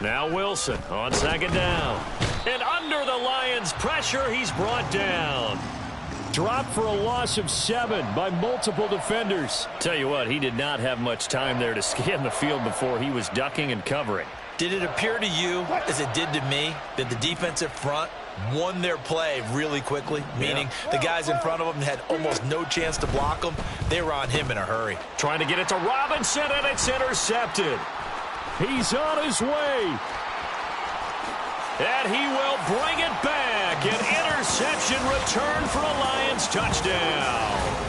Now Wilson on second down. And under the Lions' pressure, he's brought down. Dropped for a loss of 7 by multiple defenders. Tell you what, he did not have much time there to scan the field before he was ducking and covering. Did it appear to you, as it did to me, that the defensive front won their play really quickly? Meaning the guys in front of them had almost no chance to block them. They were on him in a hurry. Trying to get it to Robinson, and it's intercepted. He's on his way. And he will bring it back. An interception return for a Lions touchdown.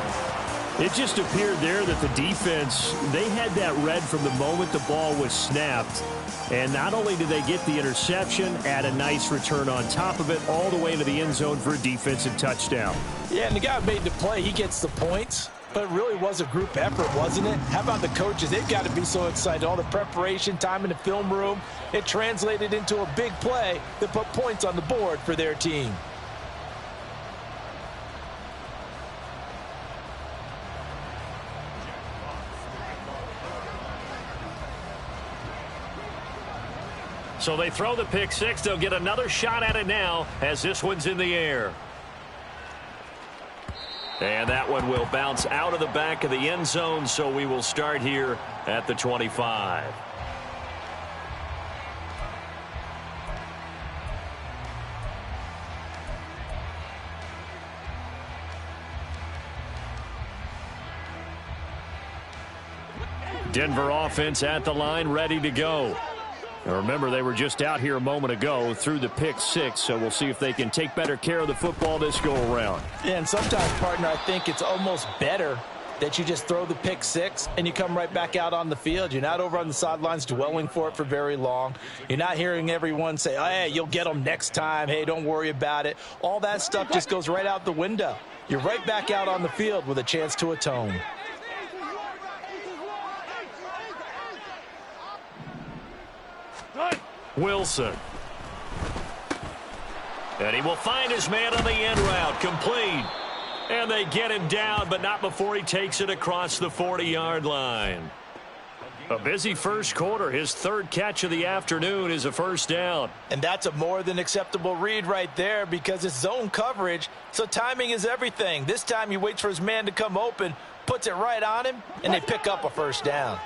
It just appeared there that the defense, they had that read from the moment the ball was snapped. And not only did they get the interception, add a nice return on top of it, all the way to the end zone for a defensive touchdown. Yeah, and the guy who made the play, he gets the points. But it really was a group effort, wasn't it? How about the coaches? They've got to be so excited. All the preparation, time in the film room, it translated into a big play that put points on the board for their team. So they throw the pick six. They'll get another shot at it now as this one's in the air. And that one will bounce out of the back of the end zone, so we will start here at the 25. Denver offense at the line, ready to go. Now remember, they were just out here a moment ago through the pick six, so we'll see if they can take better care of the football this go-around. Yeah, and sometimes, partner, I think it's almost better that you just throw the pick six and you come right back out on the field. You're not over on the sidelines dwelling for it for very long. You're not hearing everyone say, oh, hey, you'll get them next time. Hey, don't worry about it. All that stuff just goes right out the window. You're right back out on the field with a chance to atone. Wilson. And he will find his man on the end route. Complete. And they get him down, but not before he takes it across the 40-yard line. A busy first quarter. His third catch of the afternoon is a first down. And that's a more than acceptable read right there because it's zone coverage, so timing is everything. This time he waits for his man to come open, puts it right on him, and they pick up a first down.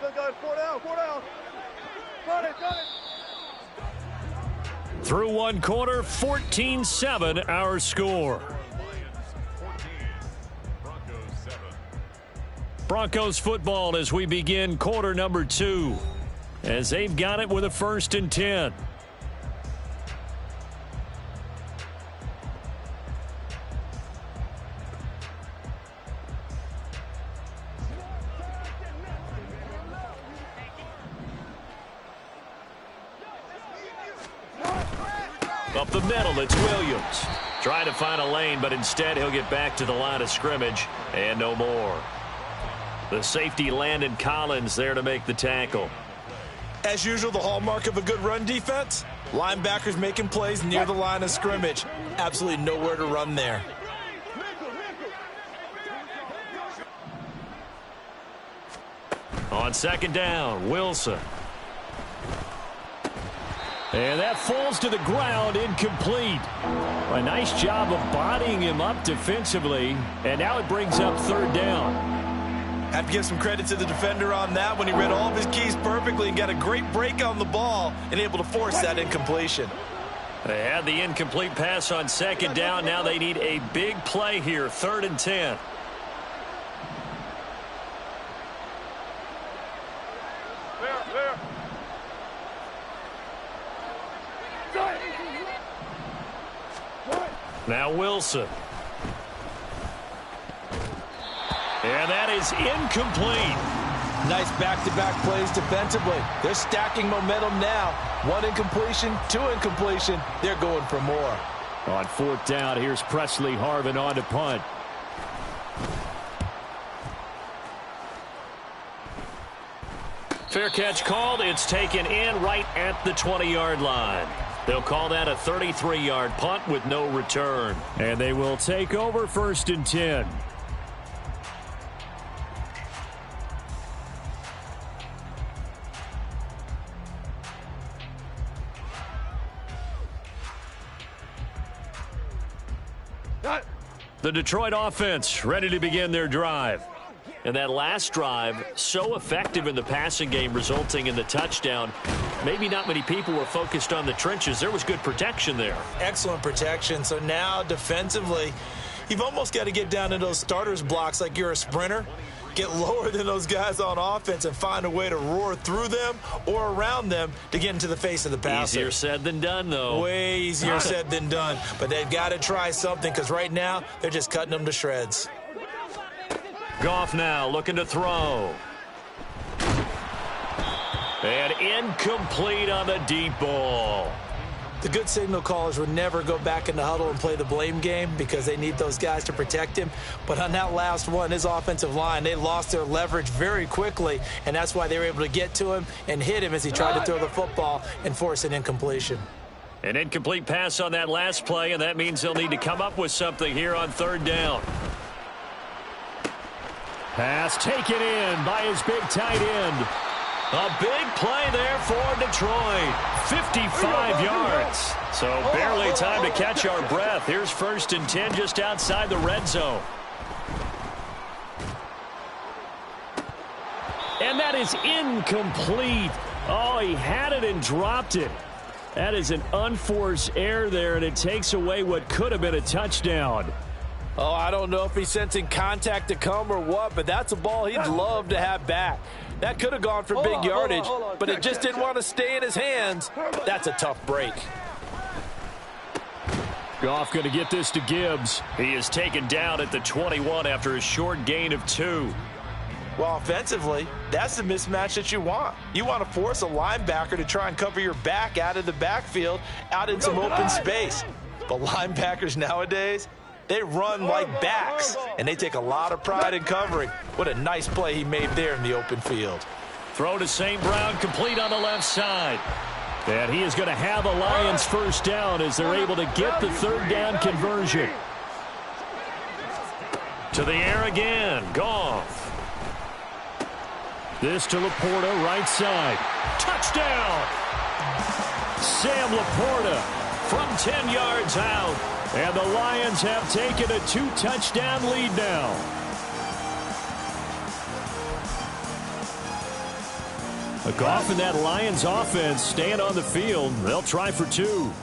Four down. Got it. Through one quarter, 14-7 our score. Broncos football as we begin quarter number 2. As they've got it with a 1st and 10. Up the middle, it's Williams. Trying to find a lane, but instead he'll get back to the line of scrimmage and no more. The safety, Landon Collins, there to make the tackle. As usual, the hallmark of a good run defense, linebackers making plays near the line of scrimmage. Absolutely nowhere to run there. On second down, Wilson. And that falls to the ground, incomplete. A nice job of bodying him up defensively, and now it brings up third down. Have to give some credit to the defender on that when he read all of his keys perfectly and got a great break on the ball and able to force that incompletion. They had the incomplete pass on second down. Now they need a big play here, 3rd and 10. Now Wilson. And that is incomplete. Nice back-to-back plays defensively. They're stacking momentum now. 1 incompletion, 2 incompletion. They're going for more. On 4th down, here's Presley Harvin on to punt. Fair catch called. It's taken in right at the 20-yard line. They'll call that a 33-yard punt with no return. And they will take over 1st and 10. The Detroit offense ready to begin their drive. And that last drive, so effective in the passing game, resulting in the touchdown. Maybe not many people were focused on the trenches. There was good protection there. Excellent protection. So now defensively, you've almost got to get down to those starters blocks like you're a sprinter. Get lower than those guys on offense and find a way to roar through them or around them to get into the face of the passer. Easier said than done, though. Way easier said than done. But they've got to try something because right now they're just cutting them to shreds. Goff now looking to throw. And incomplete on the deep ball. The good signal callers would never go back in the huddle and play the blame game because they need those guys to protect him. But on that last one, his offensive line, they lost their leverage very quickly, and that's why they were able to get to him and hit him as he tried to throw the football and force an incompletion. An incomplete pass on that last play, and that means they'll need to come up with something here on third down. Pass taken in by his big tight end. A big play there for Detroit. 55 yards. So barely time to catch our breath. Here's 1st and 10 just outside the red zone. And that is incomplete. Oh, he had it and dropped it. That is an unforced error there, and it takes away what could have been a touchdown. Oh, I don't know if he's sensing contact to come or what, but that's a ball he'd love to have back. That could have gone for big yardage, but it just didn't want to stay in his hands. That's a tough break. Goff going to get this to Gibbs. He is taken down at the 21 after a short gain of 2. Well, offensively, that's the mismatch that you want. You want to force a linebacker to try and cover your back out of the backfield, out in some open space. But linebackers nowadays, they run like backs, and they take a lot of pride in covering. What a nice play he made there in the open field. Throw to St. Brown, complete on the left side. And he is going to have a Lions first down as they're able to get the third down conversion. To the air again, Goff. This to Laporta, right side. Touchdown! Sam Laporta from 10 yards out. And the Lions have taken a 2-touchdown lead now. Goff and that Lions offense staying on the field. They'll try for 2.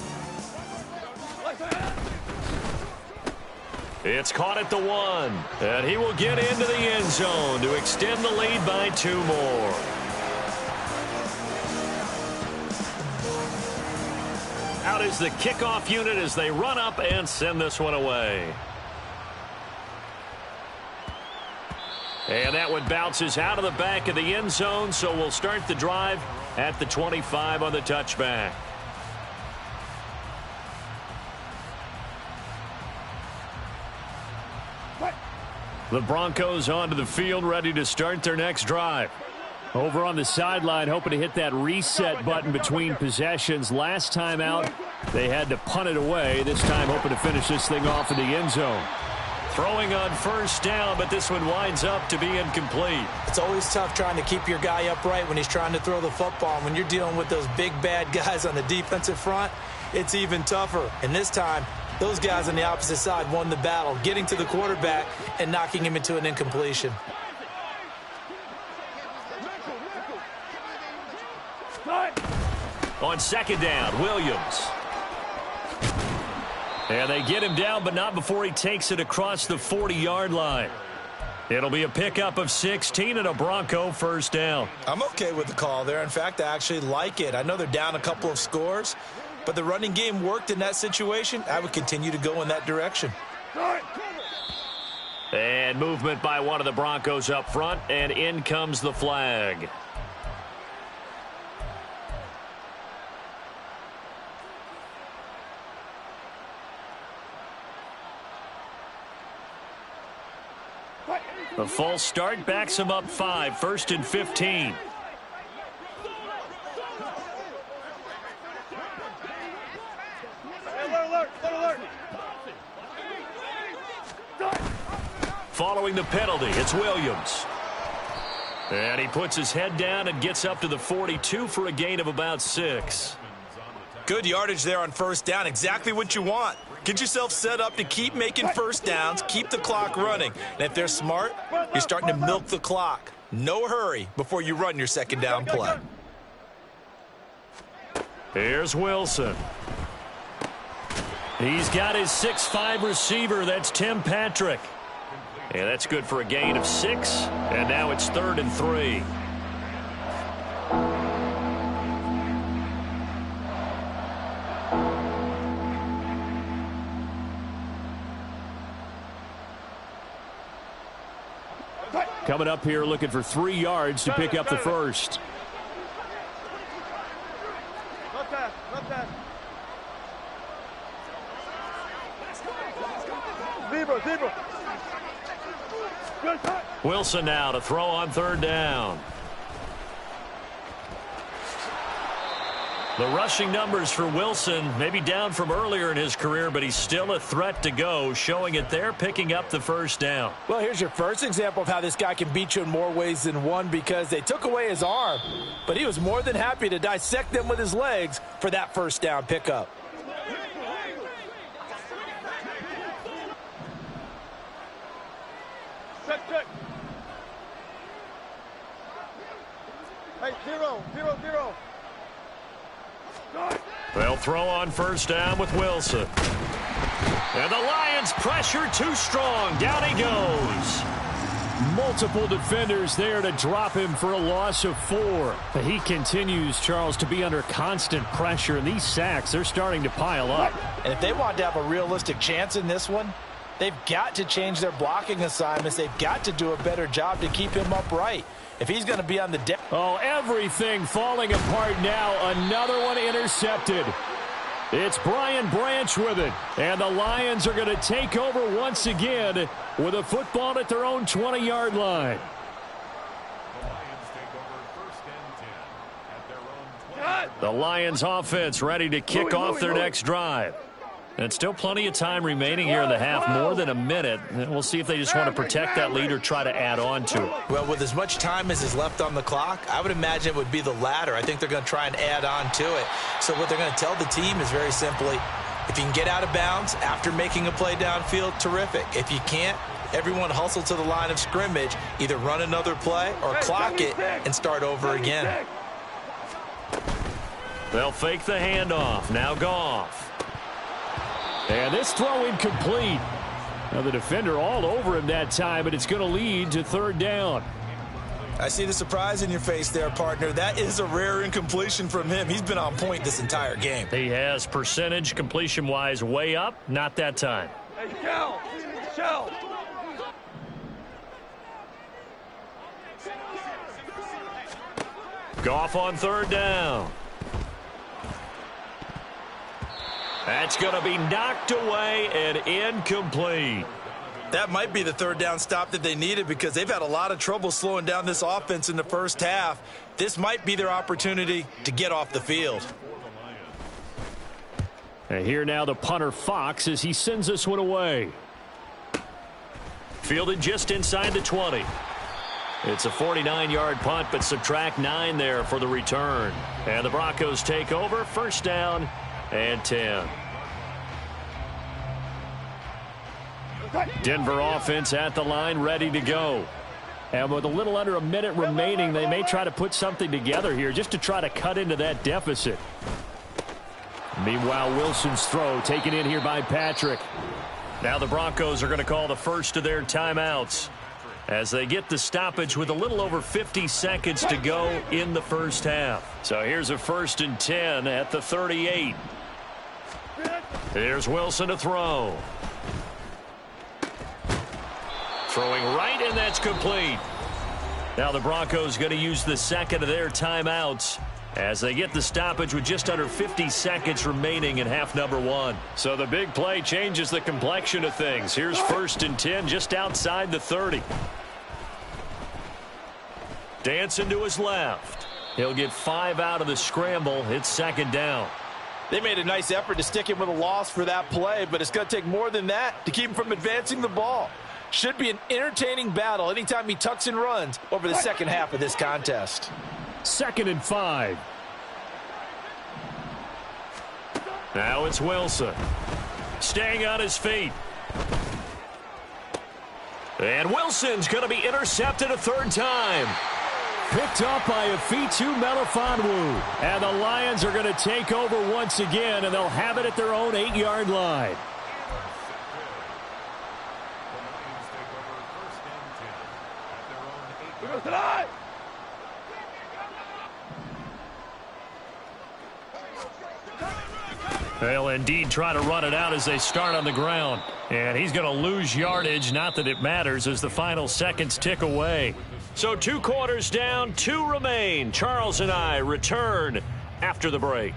It's caught at the 1. And he will get into the end zone to extend the lead by 2 more. Out is the kickoff unit as they run up and send this one away. And that one bounces out of the back of the end zone, so we'll start the drive at the 25 on the touchback. The Broncos onto the field, ready to start their next drive. Over on the sideline, hoping to hit that reset button between possessions. Last time out, they had to punt it away. This time, hoping to finish this thing off in the end zone. Throwing on first down, but this one winds up to be incomplete. It's always tough trying to keep your guy upright when he's trying to throw the football. When you're dealing with those big, bad guys on the defensive front, it's even tougher. And this time, those guys on the opposite side won the battle, getting to the quarterback and knocking him into an incompletion. On second down, Williams. And they get him down, but not before he takes it across the 40-yard line. It'll be a pickup of 16 and a Bronco first down. I'm okay with the call there. In fact, I actually like it. I know they're down a couple of scores, but the running game worked in that situation. I would continue to go in that direction. And movement by one of the Broncos up front, and in comes the flag. The false start backs him up 5, 1st and 15. Following the penalty, it's Williams. And he puts his head down and gets up to the 42 for a gain of about 6. Good yardage there on first down. Exactly what you want. Get yourself set up to keep making first downs, keep the clock running. And if they're smart, you're starting to milk the clock. No hurry before you run your second down play. Here's Wilson. He's got his 6'5" receiver. That's Tim Patrick. And that's good for a gain of 6. And now it's 3rd and 3. Coming up here looking for 3 yards to pick up the first. Not that, not that. Zebra. Good shot. Wilson now to throw on 3rd down. The rushing numbers for Wilson maybe down from earlier in his career, but he's still a threat to go, showing it there, picking up the first down. Well, here's your first example of how this guy can beat you in more ways than one, because they took away his arm, but he was more than happy to dissect them with his legs for that first down pickup. Check. Hey, 0. They'll throw on 1st down with Wilson. And the Lions pressure too strong. Down he goes. Multiple defenders there to drop him for a loss of 4. But he continues, Charles, to be under constant pressure, and these sacks, they're starting to pile up. And if they want to have a realistic chance in this one, they've got to change their blocking assignments. They've got to do a better job to keep him upright. If he's going to be on the deck. Oh, everything falling apart now. Another one intercepted. It's Brian Branch with it. And the Lions are going to take over once again with a football at their own 20-yard line. The Lions offense ready to kick off their next drive. And still plenty of time remaining here in the half, more than a minute. And we'll see if they just want to protect that lead or try to add on to it. Well, with as much time as is left on the clock, I would imagine it would be the latter. I think they're going to try and add on to it. So what they're going to tell the team is very simply, if you can get out of bounds after making a play downfield, terrific. If you can't, everyone hustle to the line of scrimmage, either run another play or clock it and start over again. They'll fake the handoff. Now Goff. And this throw incomplete. Now the defender all over him that time, but it's going to lead to 3rd down. I see the surprise in your face there, partner. That is a rare incompletion from him. He's been on point this entire game. He has percentage completion-wise way up. Not that time. Hey, Shell. Goff on 3rd down. That's going to be knocked away and incomplete. That might be the 3rd down stop that they needed, because they've had a lot of trouble slowing down this offense in the first half. This might be their opportunity to get off the field. And here now the punter Fox as he sends this one away. Fielded just inside the 20. It's a 49-yard punt, but subtract 9 there for the return. And the Broncos take over, 1st down and 10. Denver offense at the line, ready to go. And with a little under a minute remaining, they may try to put something together here just to try to cut into that deficit. Meanwhile, Wilson's throw taken in here by Patrick. Now the Broncos are going to call the first of their timeouts as they get the stoppage with a little over 50 seconds to go in the first half. So here's a 1st and 10 at the 38. Here's Wilson to throw. Throwing right, and that's complete. Now the Broncos going to use the second of their timeouts as they get the stoppage with just under 50 seconds remaining in half number 1. So the big play changes the complexion of things. Here's 1st and 10 just outside the 30. Dancing to his left. He'll get 5 out of the scramble. It's 2nd down. They made a nice effort to stick him with a loss for that play, but it's going to take more than that to keep him from advancing the ball. Should be an entertaining battle anytime he tucks and runs over the second half of this contest. 2nd and 5. Now it's Wilson. Staying on his feet. And Wilson's going to be intercepted a third time. Picked up by Afitu Melifonwu. And the Lions are going to take over once again, and they'll have it at their own 8-yard line. They'll indeed try to run it out as they start on the ground. And he's going to lose yardage, not that it matters, as the final seconds tick away. So 2 quarters down, 2 remain. Charles and I return after the break.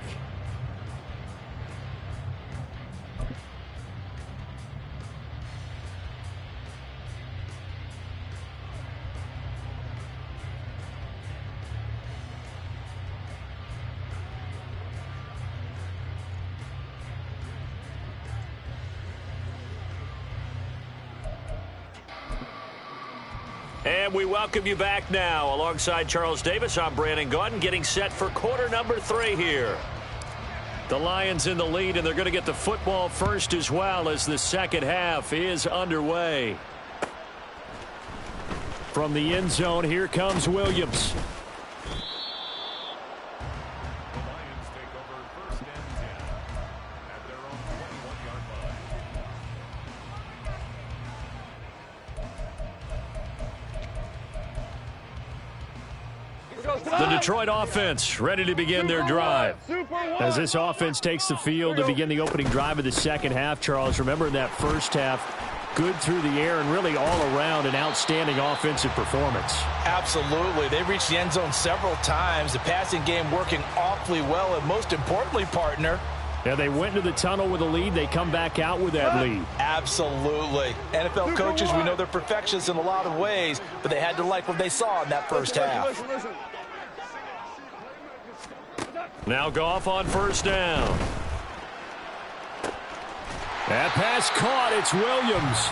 And we welcome you back now. Alongside Charles Davis, I'm Brandon Gaudin, getting set for quarter number 3 here. The Lions in the lead, and they're going to get the football first as well as the second half is underway. From the end zone, here comes Williams. The Detroit offense ready to begin their drive. As this offense takes the field to begin the opening drive of the second half, Charles, remember in that first half, good through the air and really all around an outstanding offensive performance. Absolutely. They reached the end zone several times. The passing game working awfully well, and most importantly, partner, yeah, they went into the tunnel with a lead. They come back out with that lead. Absolutely. NFL coaches, we know they're perfectionists in a lot of ways, but they had to like what they saw in that first half. Now Goff on first down. That pass caught. It's Williams.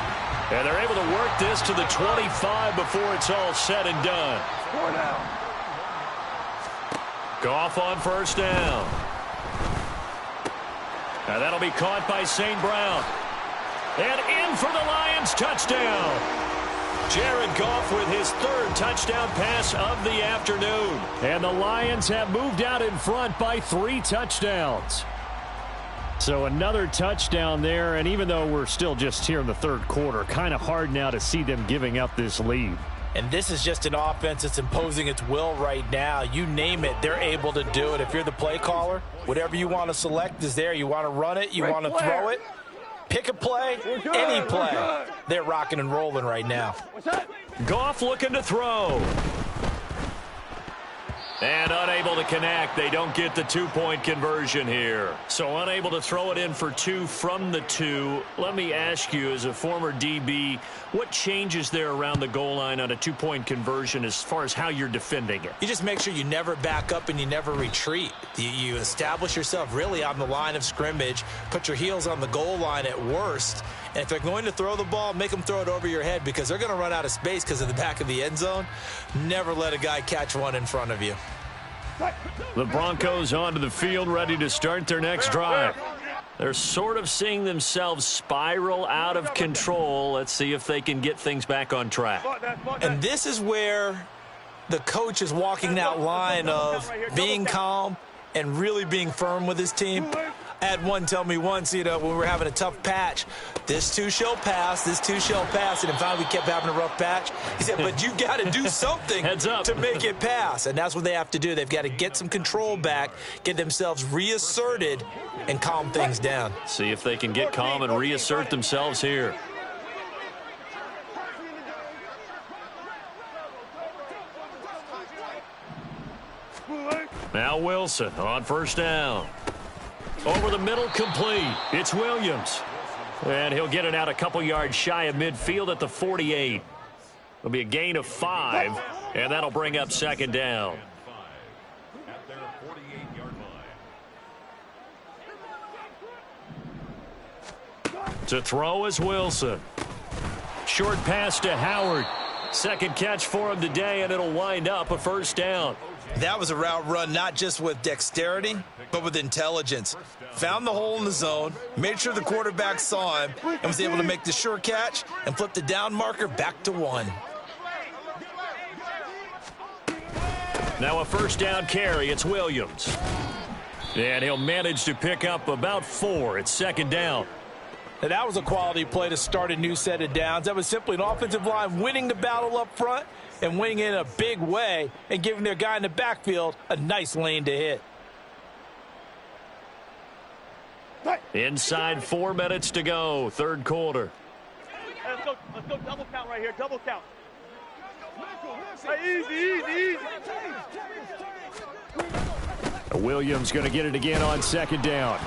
And they're able to work this to the 25 before it's all said and done. Goff on first down. Now that'll be caught by St. Brown. And in for the Lions, touchdown. Jared Goff with his 3rd touchdown pass of the afternoon. And the Lions have moved out in front by 3 touchdowns. So another touchdown there, and even though we're still just here in the 3rd quarter, kind of hard now to see them giving up this lead. And this is just an offense that's imposing its will right now. You name it, they're able to do it. If you're the play caller, whatever you want to select is there. You want to run it, you want to throw it. Pick a play, any play. They're rocking and rolling right now. Goff looking to throw. And unable to connect. They don't get the 2-point conversion here. So unable to throw it in for 2 from the 2. Let me ask you, as a former DB, what changes there around the goal line on a 2-point conversion as far as how you're defending it? You just make sure you never back up and you never retreat. You establish yourself really on the line of scrimmage, put your heels on the goal line at worst, and if they're going to throw the ball, make them throw it over your head because they're going to run out of space because of the back of the end zone. Never let a guy catch one in front of you. The Broncos onto the field, ready to start their next drive. They're sort of seeing themselves spiral out of control. Let's see if they can get things back on track. And this is where the coach is walking that line of being calm and really being firm with his team. I had one tell me once, when we were having a tough patch, this too shall pass, this too shall pass. And in fact, we kept having a rough patch. He said, but you got to do something to make it pass. And that's what they have to do. They've got to get some control back, get themselves reasserted, and calm things down. See if they can get calm and reassert themselves here. Now Wilson on first down. Over the middle, complete. It's Williams. And he'll get it out a couple yards shy of midfield at the 48. It'll be a gain of 5, and that'll bring up second down. To throw is Wilson. Short pass to Howard. Second catch for him today, and it'll wind up a first down. That was a route run not just with dexterity, but with intelligence. Found the hole in the zone, made sure the quarterback saw him, and was able to make the sure catch and flip the down marker back to 1. Now a first down carry. It's Williams. And he'll manage to pick up about 4. It's second down. Now that was a quality play to start a new set of downs. That was simply an offensive line winning the battle up front and winning in a big way and giving their guy in the backfield a nice lane to hit. Inside 4 minutes to go, third quarter. Hey, let's go double count right here, double count. Hey, easy. Williams going to get it again on second down.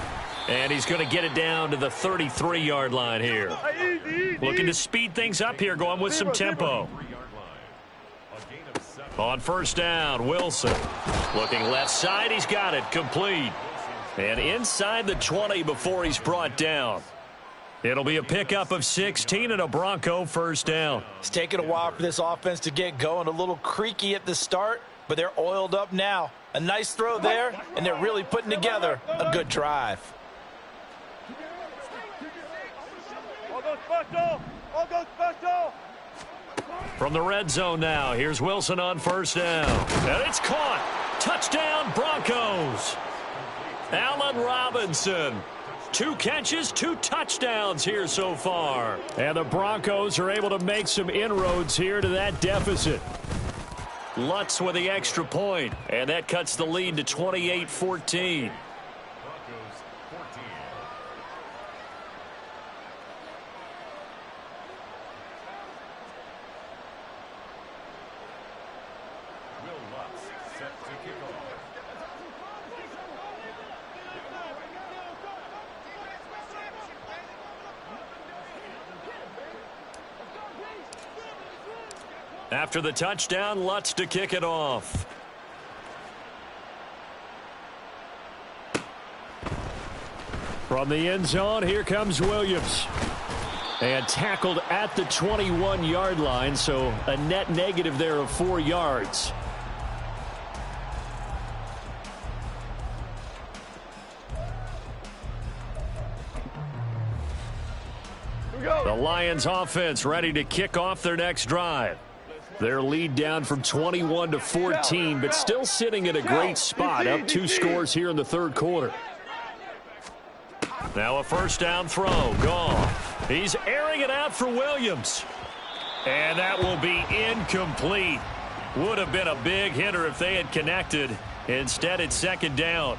And he's going to get it down to the 33-yard line here. Hey, Looking to speed things up here, going with some tempo. On first down, Wilson. Looking left side, he's got it, complete. And inside the 20 before he's brought down. It'll be a pickup of 16 and a Bronco first down. It's taken a while for this offense to get going. A little creaky at the start, but they're oiled up now. A nice throw there, and they're really putting together a good drive. All go special. From the red zone now, here's Wilson on first down. And it's caught. Touchdown, Broncos. Allen Robinson. 2 catches, 2 touchdowns here so far. And the Broncos are able to make some inroads here to that deficit. Lutz with the extra point, and that cuts the lead to 28-14. After the touchdown, Lutz to kick it off. From the end zone, here comes Williams. And tackled at the 21-yard line, so a net negative there of 4 yards. The Lions offense ready to kick off their next drive. Their lead down from 21 to 14, but still sitting at a great spot, up 2 scores here in the third quarter. Now a first down throw, gone. He's airing it out for Williams. And that will be incomplete. Would have been a big hitter if they had connected. Instead, it's second down.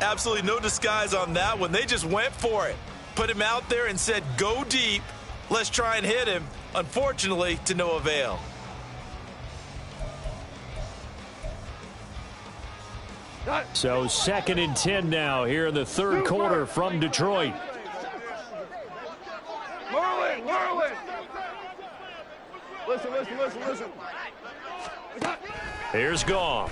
Absolutely no disguise on that one. They just went for it. Put him out there and said, go deep. Let's try and hit him. Unfortunately, to no avail. So 2nd and 10 now here in the third quarter from Detroit. Whirling. Listen. Here's Goff.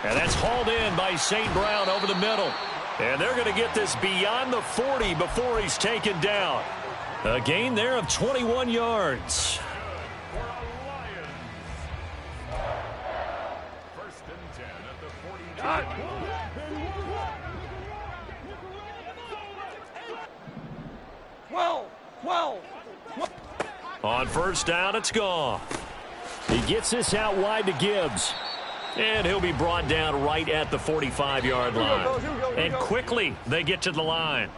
And that's hauled in by St. Brown over the middle. And they're going to get this beyond the 40 before he's taken down. A gain there of 21 yards. First and 10 at the 12. On first down, it's Goff. He gets this out wide to Gibbs. And he'll be brought down right at the 45-yard line. And quickly, they get to the line.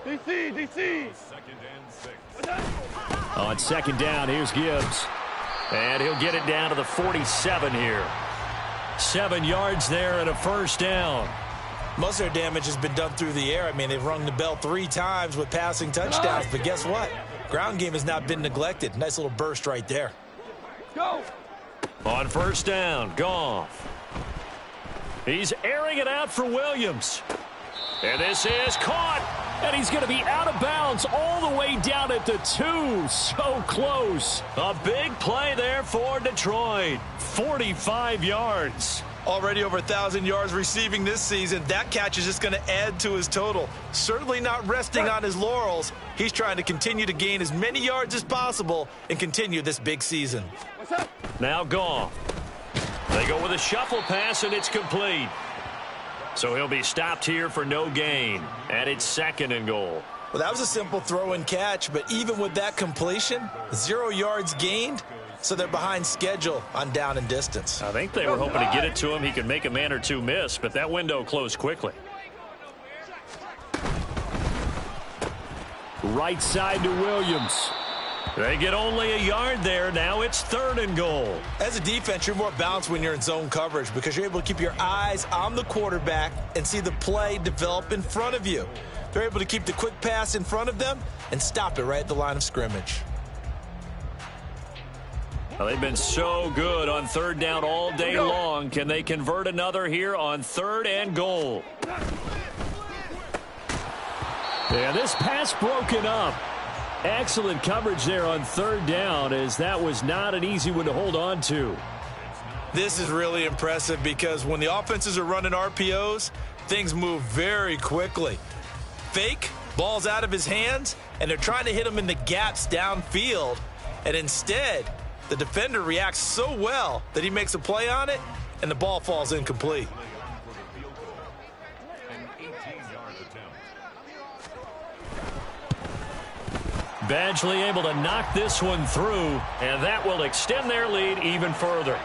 DC. On second down, here's Gibbs. And he'll get it down to the 47 here. 7 yards there and a first down. Most of their damage has been done through the air. I mean, they've rung the bell 3 times with passing touchdowns. But guess what? Ground game has not been neglected. Nice little burst right there. Go. On first down, Goff. He's airing it out for Williams. And this is caught. And he's going to be out of bounds all the way down at the 2. So close. A big play there for Detroit. 45 yards. Already over 1,000 yards receiving this season. That catch is just going to add to his total. Certainly not resting on his laurels. He's trying to continue to gain as many yards as possible and continue this big season. What's up? Now Goff. They go with a shuffle pass, and it's complete. So he'll be stopped here for no gain. And it's 2nd and goal. Well, that was a simple throw and catch, but even with that completion, 0 yards gained, so they're behind schedule on down and distance. I think they were hoping to get it to him. He could make a man or two miss, but that window closed quickly. Right side to Williams. They get only a yard there. Now it's 3rd and goal. As a defense, you're more balanced when you're in zone coverage because you're able to keep your eyes on the quarterback and see the play develop in front of you. They're able to keep the quick pass in front of them and stop it right at the line of scrimmage. Well, they've been so good on 3rd down all day long. Can they convert another here on 3rd and goal? Yeah, this pass broken up. Excellent coverage there on 3rd down, as that was not an easy one to hold on to. This is really impressive because when the offenses are running RPOs, things move very quickly. Fake, ball's out of his hands, and they're trying to hit him in the gaps downfield. And instead, the defender reacts so well that he makes a play on it, and the ball falls incomplete. Badgley able to knock this one through, and that will extend their lead even further.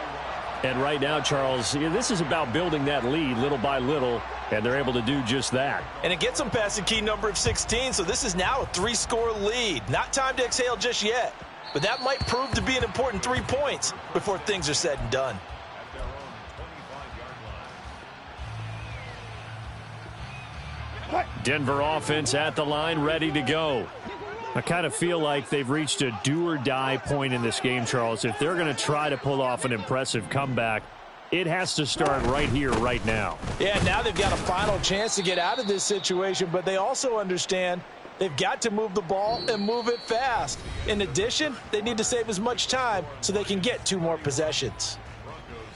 And right now, Charles, this is about building that lead little by little, and they're able to do just that. And it gets them past the key number of 16, so this is now a 3-score lead. Not time to exhale just yet, but that might prove to be an important 3 points before things are said and done. Denver offense at the line, ready to go. I kind of feel like they've reached a do-or-die point in this game, Charles. If they're going to try to pull off an impressive comeback, it has to start right here, right now. Yeah, now they've got a final chance to get out of this situation, but they also understand they've got to move the ball and move it fast. In addition, they need to save as much time so they can get 2 more possessions.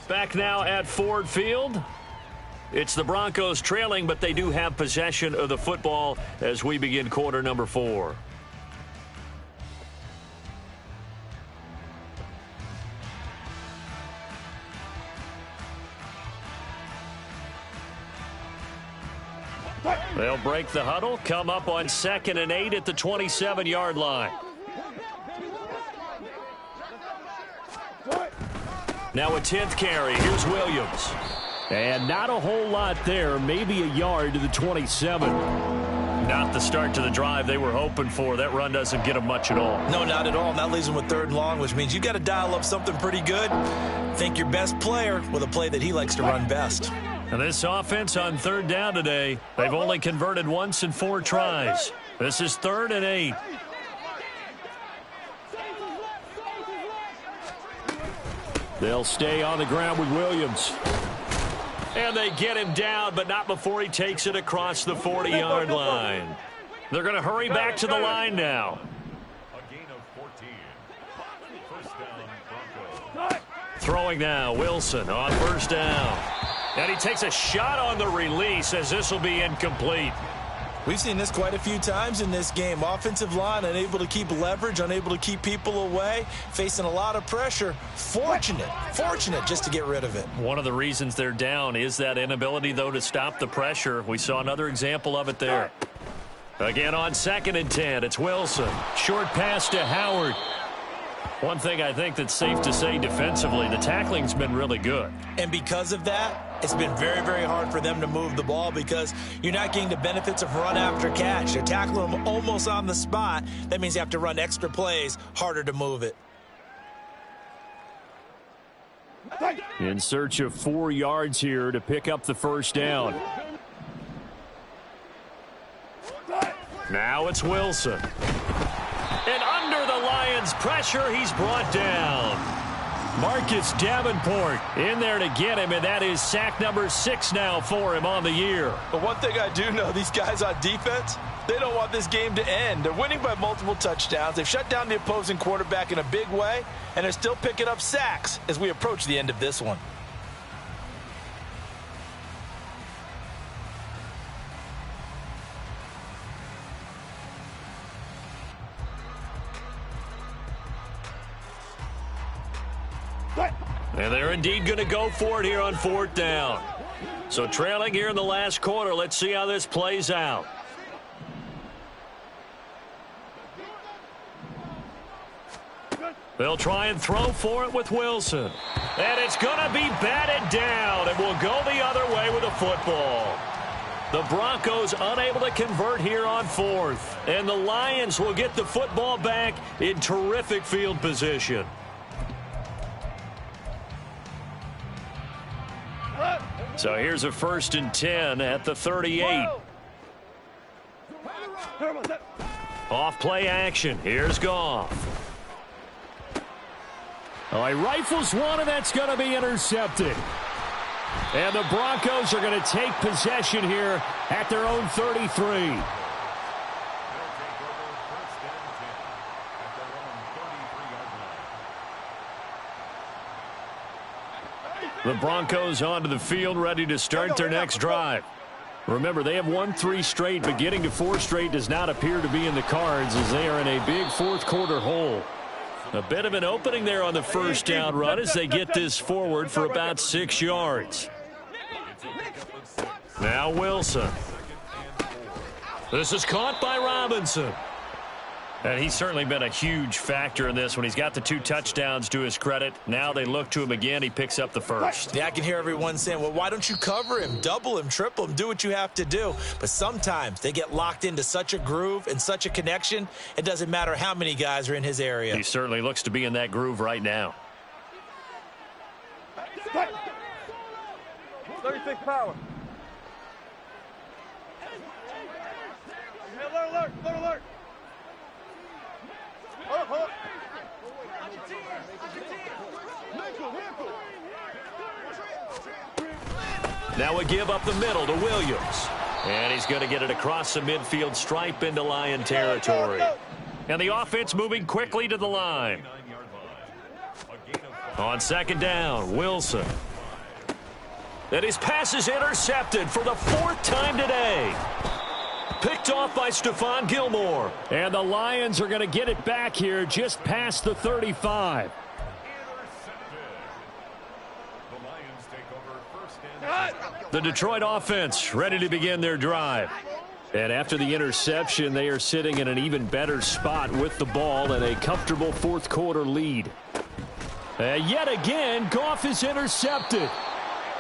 Back now at Ford Field. It's the Broncos trailing, but they do have possession of the football as we begin quarter number 4. They'll break the huddle, come up on 2nd and 8 at the 27-yard line. Now a 10th carry. Here's Williams. And not a whole lot there, maybe a yard to the 27. Not the start to the drive they were hoping for. That run doesn't get them much at all. No, not at all. And that leaves them with 3rd and long, which means you got to dial up something pretty good. Think your best player with a play that he likes to run best. And this offense on 3rd down today, they've only converted once in 4 tries. This is 3rd and 8. They'll stay on the ground with Williams. And they get him down, but not before he takes it across the 40-yard line. They're going to hurry back to the line now. A gain of 14. First down, Broncos. Throwing now, Wilson on 1st down. And he takes a shot on the release as this will be incomplete. We've seen this quite a few times in this game. Offensive line unable to keep leverage, unable to keep people away, facing a lot of pressure. Fortunate just to get rid of it. One of the reasons they're down is that inability, though, to stop the pressure. We saw another example of it there. Again on 2nd and 10, it's Wilson. Short pass to Howard. One thing I think that's safe to say defensively, the tackling's been really good. And because of that, it's been very, very hard for them to move the ball because you're not getting the benefits of run after catch. They're tackling them almost on the spot. That means you have to run extra plays, harder to move it. In search of 4 yards here to pick up the 1st down. Now it's Wilson. And under the Lions' pressure, he's brought down. Marcus Davenport in there to get him, and that is sack number 6 now for him on the year. But one thing I do know, these guys on defense, they don't want this game to end. They're winning by multiple touchdowns. They've shut down the opposing quarterback in a big way, and they're still picking up sacks as we approach the end of this one. And they're indeed going to go for it here on 4th down. So trailing here in the last quarter. Let's see how this plays out. They'll try and throw for it with Wilson. And it's going to be batted down. It will go the other way with the football. The Broncos unable to convert here on 4th. And the Lions will get the football back in terrific field position. So here's a 1st and 10 at the 38. Off play action. Here's Goff. Oh, he rifles one, and that's going to be intercepted. And the Broncos are going to take possession here at their own 33. The Broncos onto the field, ready to start their next drive. Remember, they have won 3 straight, but getting to 4 straight does not appear to be in the cards as they are in a big 4th quarter hole. A bit of an opening there on the 1st down run as they get this forward for about 6 yards. Now Wilson. This is caught by Robinson. And he's certainly been a huge factor in this when he's got the 2 touchdowns to his credit. Now they look to him again. He picks up the 1st. Yeah, I can hear everyone saying, well, why don't you cover him, double him, triple him, do what you have to do. But sometimes they get locked into such a groove and such a connection, it doesn't matter how many guys are in his area. He certainly looks to be in that groove right now. 36 power. Alert, alert, alert. Now a give up the middle to Williams. And he's going to get it across the midfield stripe into Lion territory. And the offense moving quickly to the line. On 2nd down, Wilson. And his pass is intercepted for the 4th time today. Picked off by Stephon Gilmore. And the Lions are going to get it back here just past the 35. The Detroit offense ready to begin their drive. And after the interception, they are sitting in an even better spot with the ball and a comfortable 4th quarter lead. Yet again, Goff is intercepted.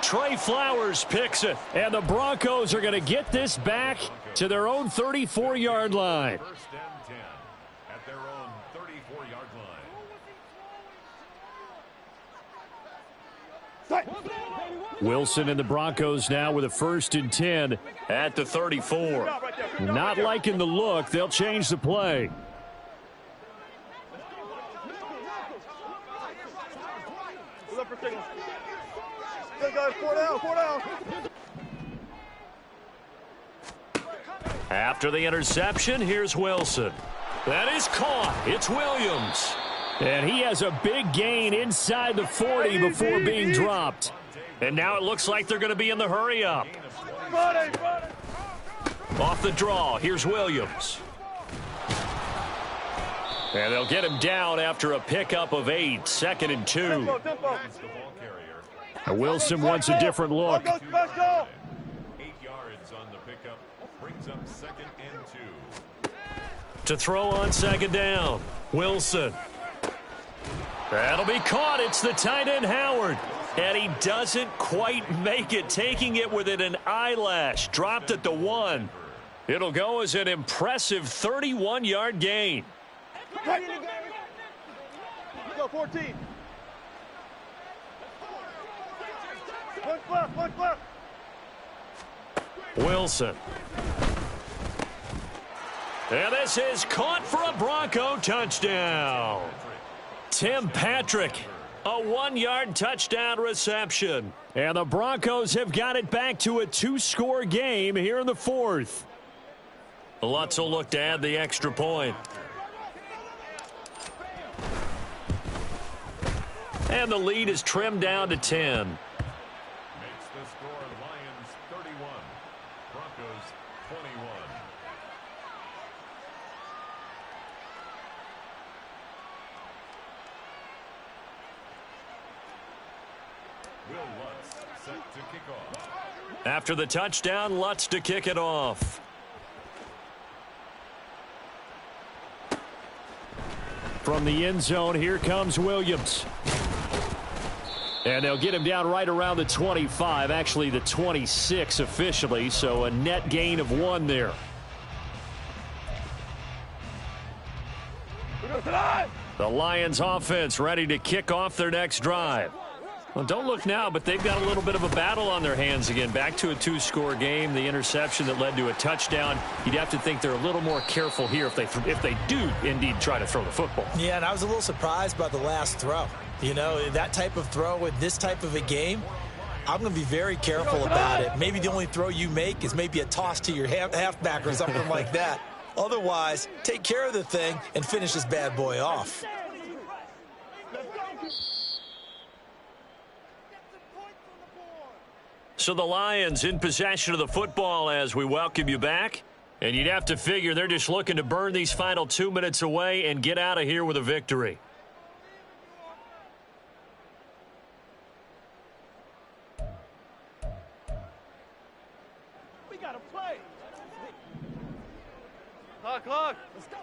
Trey Flowers picks it. And the Broncos are going to get this back to their own 34-yard line. 1st and 10 at their own 34-yard line. Wilson and the Broncos now with a 1st and 10 at the 34. Not liking the look. They'll change the play. After the interception, here's Wilson. That is caught. It's Williams. And he has a big gain inside the 40 before being dropped. And now it looks like they're going to be in the hurry up. Off the draw, here's Williams. And they'll get him down after a pickup of 8, 2nd and 2. Wilson wants a different look. 8 yards on the pickup, brings up 2nd and 2. To throw on 2nd down, Wilson. That'll be caught. It's the tight end Howard. And he doesn't quite make it, taking it within an eyelash. Dropped at the 1. It'll go as an impressive 31-yard gain. Go 14. One left. Wilson. And this is caught for a Bronco touchdown. Tim Patrick, a 1-yard touchdown reception. And the Broncos have got it back to a 2-score game here in the 4th. Lutz will look to add the extra point. And the lead is trimmed down to 10. Makes the score Lions 31, Broncos 21. Will Lutz set to kick off. After the touchdown, Lutz to kick it off. From the end zone, here comes Williams. And they'll get him down right around the 25, actually the 26 officially, so a net gain of 1 there. The Lions offense ready to kick off their next drive. Well, don't look now, but they've got a little bit of a battle on their hands again. Back to a 2-score game. The interception that led to a touchdown. You'd have to think they're a little more careful here if they do indeed try to throw the football. Yeah, and I was a little surprised by the last throw. You know, that type of throw in this type of a game, I'm going to be very careful about it. Maybe the only throw you make is maybe a toss to your halfback or something like that. Otherwise, take care of the thing and finish this bad boy off. So the Lions in possession of the football as we welcome you back. And you'd have to figure they're just looking to burn these final 2 minutes away and get out of here with a victory. We got to play. Clock. Let's go.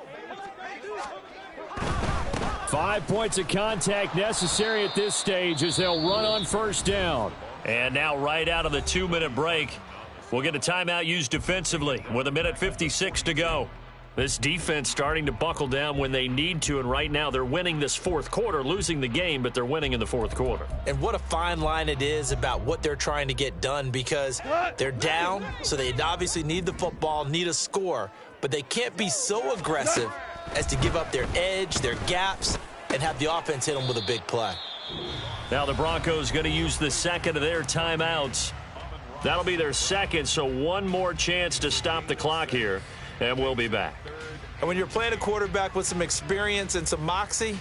5 points of contact necessary at this stage as they'll run on first down. And now right out of the 2-minute break, we'll get a timeout used defensively with 1:56 to go. This defense starting to buckle down when they need to, and right now they're winning this fourth quarter, losing the game, but they're winning in the fourth quarter. And what a fine line it is about what they're trying to get done, because they're down, so they obviously need the football, need a score, but they can't be so aggressive as to give up their edge, their gaps, and have the offense hit them with a big play. Now the Broncos going to use the second of their timeouts. That'll be their second, so one more chance to stop the clock here, and we'll be back. And when you're playing a quarterback with some experience and some moxie,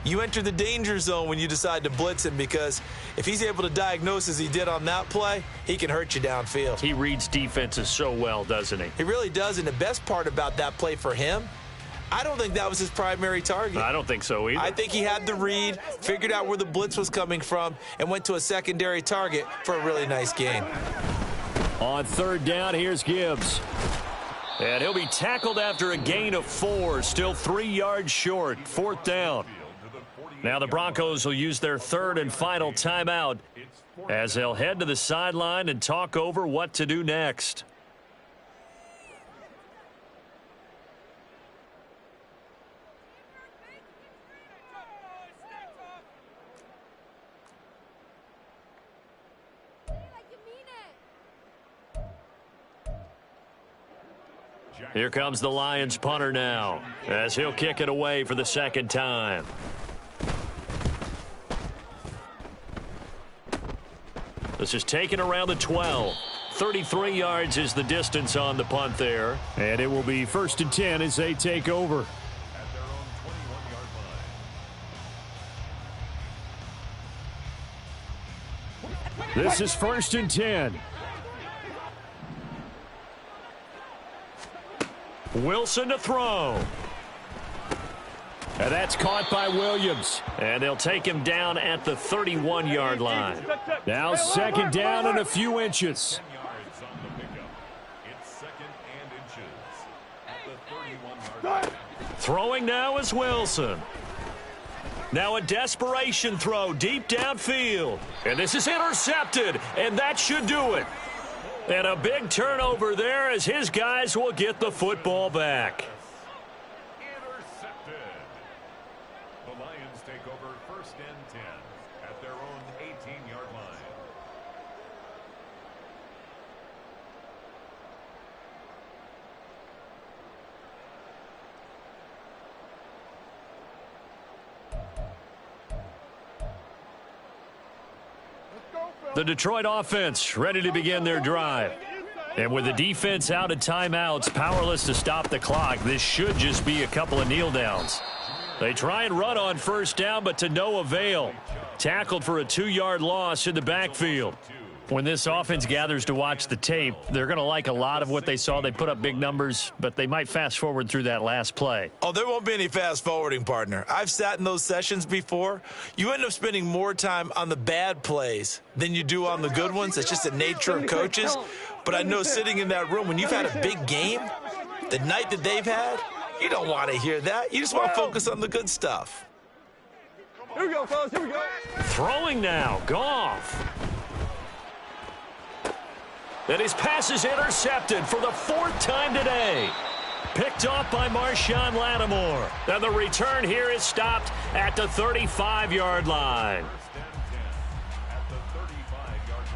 you enter the danger zone when you decide to blitz him, because if he's able to diagnose as he did on that play, he can hurt you downfield. He reads defenses so well, doesn't he? He really does, and the best part about that play for him, I don't think that was his primary target. I don't think so either. I think he had the read, figured out where the blitz was coming from, and went to a secondary target for a really nice gain. On third down, here's Gibbs. And he'll be tackled after a gain of 4, still 3 yards short, fourth down. Now the Broncos will use their third and final timeout as they'll head to the sideline and talk over what to do next. Here comes the Lions punter now as he'll kick it away for the second time. This is taken around the 12. 33 yards is the distance on the punt there. And it will be 1st and 10 as they take over. At their own 21-yard line. This is 1st and 10. Wilson to throw. And that's caught by Williams. And they'll take him down at the 31-yard line. Now 2nd down and a few inches. 10 yards on the pickup. It's 2nd and inches at the 31-yard line. Throwing now is Wilson. Now a desperation throw deep downfield. And this is intercepted, and that should do it. And a big turnover there as his guys will get the football back. Intercepted. The Lions take over 1st and 10 at their own 18-yard line. The Detroit offense ready to begin their drive. And with the defense out of timeouts, powerless to stop the clock, this should just be a couple of kneel downs. They try and run on first down, but to no avail. Tackled for a 2-yard loss in the backfield. When this offense gathers to watch the tape, they're going to like a lot of what they saw. They put up big numbers, but they might fast forward through that last play. Oh, there won't be any fast forwarding, partner. I've sat in those sessions before. You end up spending more time on the bad plays than you do on the good ones. It's just the nature of coaches. But I know sitting in that room, when you've had a big game, the night that they've had, you don't want to hear that. You just want to focus on the good stuff. Here we go, fellas. Here we go. Throwing now, Goff. And his pass is intercepted for the 4th time today. Picked off by Marshawn Lattimore. And the return here is stopped at the 35-yard line. At the 35-yard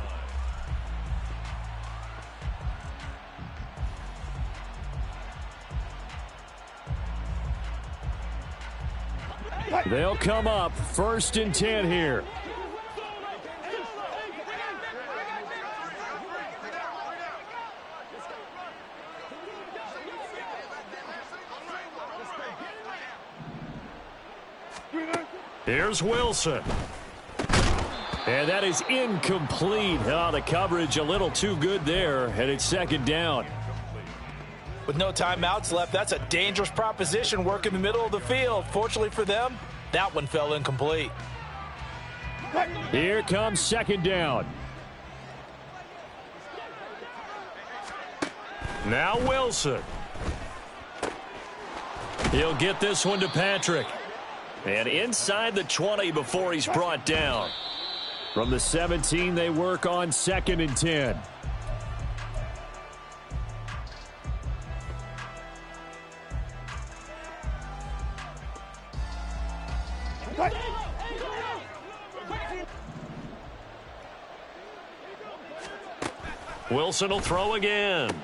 line. They'll come up 1st and 10 here. Here's Wilson. And that is incomplete. Oh, the coverage a little too good there, and it's 2nd down. With no timeouts left, that's a dangerous proposition. Work in the middle of the field. Fortunately for them, that one fell incomplete. Here comes 2nd down. Now Wilson. He'll get this one to Patrick. And inside the 20 before he's brought down. From the 17, they work on 2nd and 10. Wilson will throw again.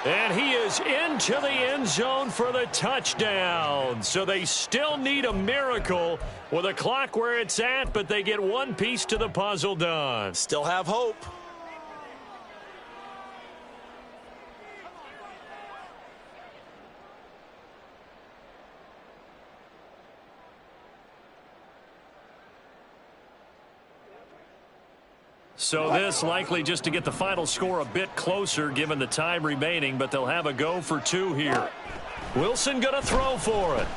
And he is into the end zone for the touchdown. So they still need a miracle with a clock where it's at, but they get one piece to the puzzle done. Still have hope. So this likely just to get the final score a bit closer given the time remaining, but they'll have a go for 2 here. Wilson going to throw for it.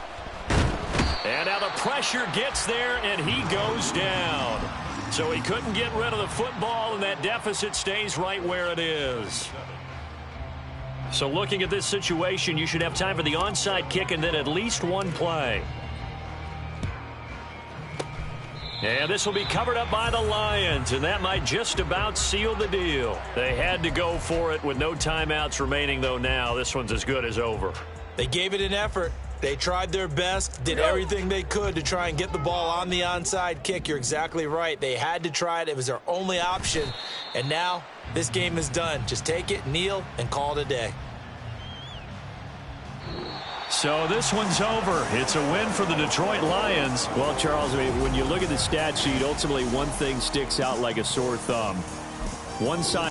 And now the pressure gets there, and he goes down. So he couldn't get rid of the football, and that deficit stays right where it is. So looking at this situation, you should have time for the onside kick and then at least one play. And this will be covered up by the Lions, and that might just about seal the deal. They had to go for it with no timeouts remaining, though now this one's as good as over. They gave it an effort. They tried their best, did everything they could to try and get the ball on the onside kick. You're exactly right. They had to try it. It was their only option. And now this game is done. Just take it, kneel, and call it a day. So this one's over. It's a win for the Detroit Lions. Well, Charles, I mean, when you look at the stat sheet, ultimately one thing sticks out like a sore thumb. One side.